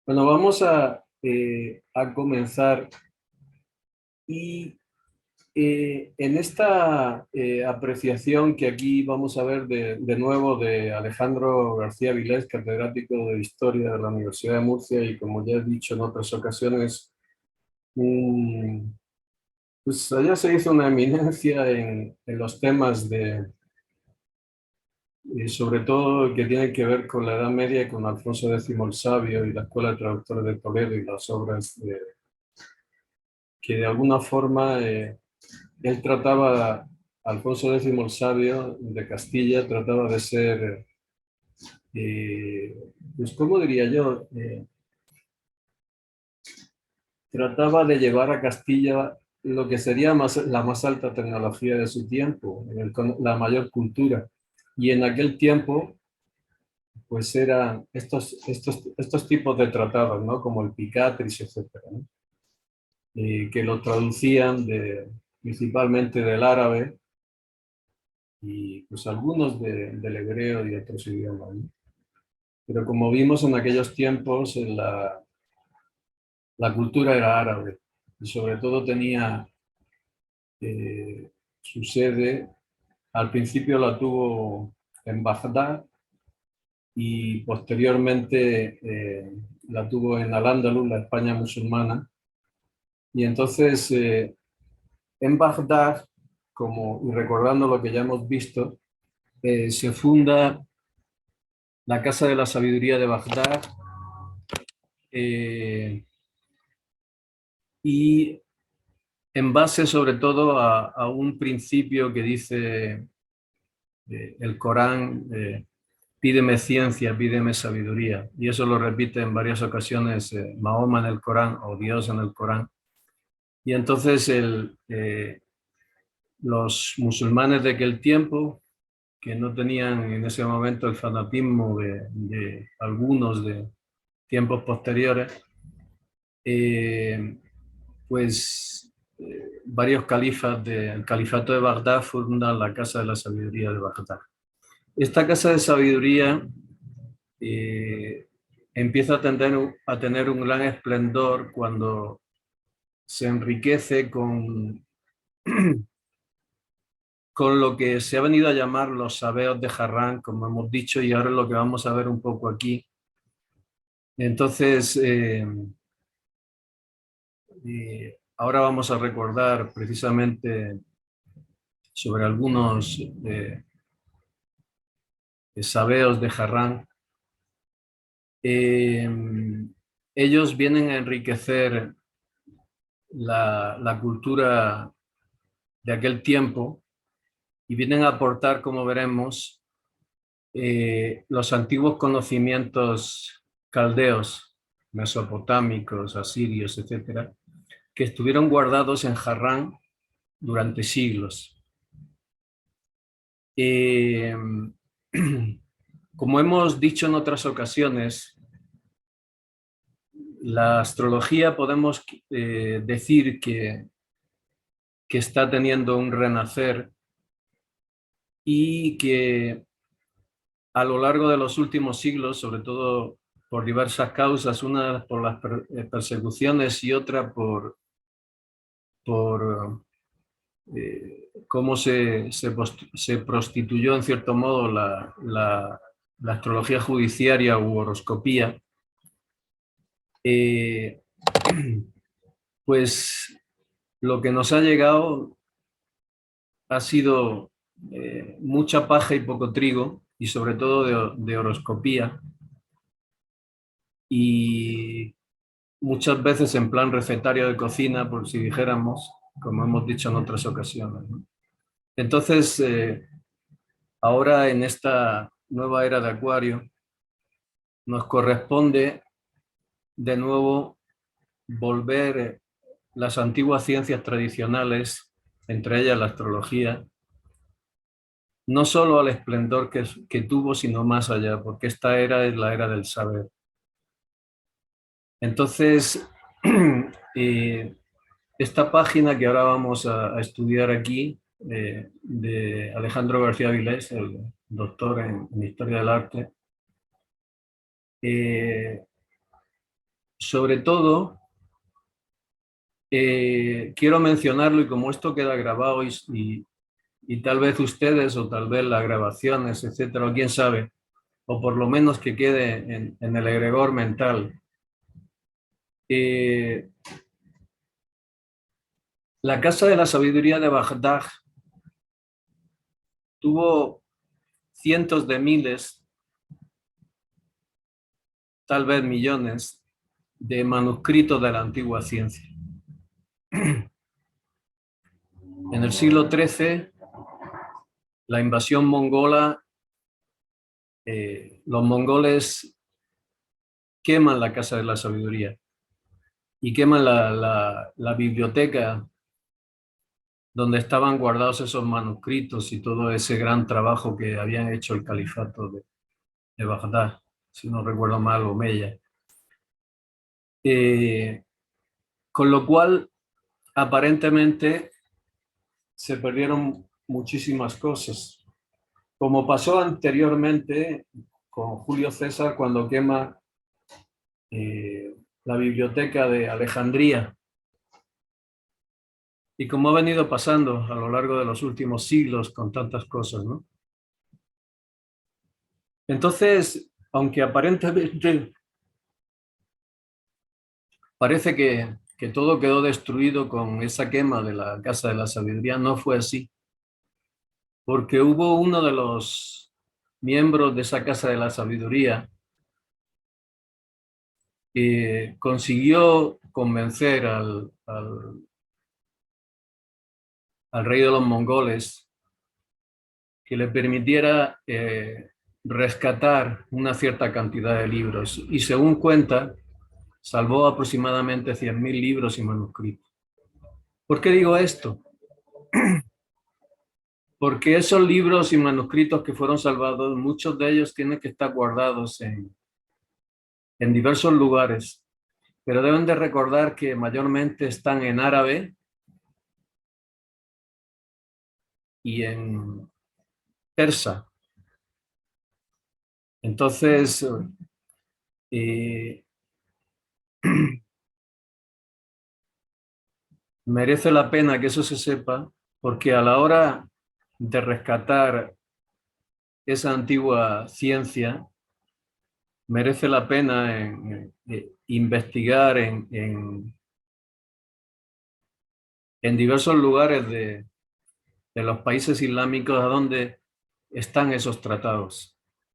Bueno, vamos a comenzar y en esta apreciación que aquí vamos a ver de nuevo de Alejandro García Vilés, catedrático de Historia de la Universidad de Murcia y como ya he dicho en otras ocasiones, un- pues allá se hizo una eminencia en los temas sobre todo que tienen que ver con la Edad Media y con Alfonso X el Sabio y la Escuela de Traductores de Toledo y las obras que de alguna forma él trataba, Alfonso X el Sabio de Castilla, trataba de ser, pues ¿cómo diría yo? Trataba de llevar a Castilla lo que sería la más alta tecnología de su tiempo, la mayor cultura. Y en aquel tiempo, pues eran estos tipos de tratados, ¿no? Como el Picatris, etcétera, ¿no? Que lo traducían principalmente del árabe y pues algunos del hebreo y otros idiomas, ¿no? Pero como vimos en aquellos tiempos, la cultura era árabe y sobre todo tenía su sede, al principio la tuvo en Bagdad y posteriormente la tuvo en Al-Ándalus, la España musulmana. Y entonces en Bagdad, y recordando lo que ya hemos visto, se funda la Casa de la Sabiduría de Bagdad, eh, y en base sobre todo a un principio que dice el Corán, pídeme ciencia, pídeme sabiduría. Y eso lo repite en varias ocasiones Mahoma en el Corán o Dios en el Corán. Y entonces los musulmanes de aquel tiempo, que no tenían en ese momento el fanatismo de algunos de tiempos posteriores, eh, pues varios califas del califato de Bagdad fundan la Casa de la Sabiduría de Bagdad. Esta Casa de Sabiduría eh, empieza a tener un gran esplendor cuando se enriquece con lo que se ha venido a llamar los sabeos de Harran, como hemos dicho, y ahora es lo que vamos a ver un poco aquí. Entonces, ahora vamos a recordar precisamente sobre algunos sabeos de Harran. Eh, Ellos vienen a enriquecer la cultura de aquel tiempo y vienen a aportar, como veremos, los antiguos conocimientos caldeos, mesopotámicos, asirios, etcétera, que estuvieron guardados en Harran durante siglos. Eh, como hemos dicho en otras ocasiones, la astrología podemos decir que está teniendo un renacer y que a lo largo de los últimos siglos, sobre todo por diversas causas, una por las persecuciones y otra por cómo se prostituyó en cierto modo la astrología judiciaria u horoscopía, eh, pues lo que nos ha llegado ha sido mucha paja y poco trigo, y sobre todo de horoscopía, y muchas veces en plan recetario de cocina, por si dijéramos, como hemos dicho en otras ocasiones, ¿no? Entonces, ahora en esta nueva era de Acuario, nos corresponde de nuevo volver las antiguas ciencias tradicionales, entre ellas la astrología, no solo al esplendor que tuvo, sino más allá, porque esta era es la era del saber. Entonces, esta página que ahora vamos a estudiar aquí, de Alejandro García Vilés, el doctor en Historia del Arte, eh, sobre todo, quiero mencionarlo, y como esto queda grabado y tal vez ustedes o tal vez las grabaciones, etcétera, o quién sabe, o por lo menos que quede en el egregor mental. La Casa de la Sabiduría de Bagdad tuvo cientos de miles, tal vez millones, de manuscritos de la antigua ciencia. En el siglo XIII, la invasión mongola, los mongoles queman la Casa de la Sabiduría y queman la biblioteca donde estaban guardados esos manuscritos y todo ese gran trabajo que habían hecho el califato de Bagdad, si no recuerdo mal, Omeya. Con lo cual, aparentemente, se perdieron muchísimas cosas, como pasó anteriormente con Julio César cuando quema la biblioteca de Alejandría, y como ha venido pasando a lo largo de los últimos siglos con tantas cosas, ¿no? Entonces, aunque aparentemente parece que todo quedó destruido con esa quema de la Casa de la Sabiduría, no fue así, porque hubo uno de los miembros de esa Casa de la Sabiduría que consiguió convencer al rey de los mongoles que le permitiera rescatar una cierta cantidad de libros, y según cuenta, salvó aproximadamente 100.000 libros y manuscritos. ¿Por qué digo esto? Porque esos libros y manuscritos que fueron salvados, muchos de ellos tienen que estar guardados en diversos lugares, pero deben de recordar que mayormente están en árabe y en persa. Entonces, eh, merece la pena que eso se sepa, porque a la hora de rescatar esa antigua ciencia, merece la pena investigar en diversos lugares de los países islámicos a donde están esos tratados.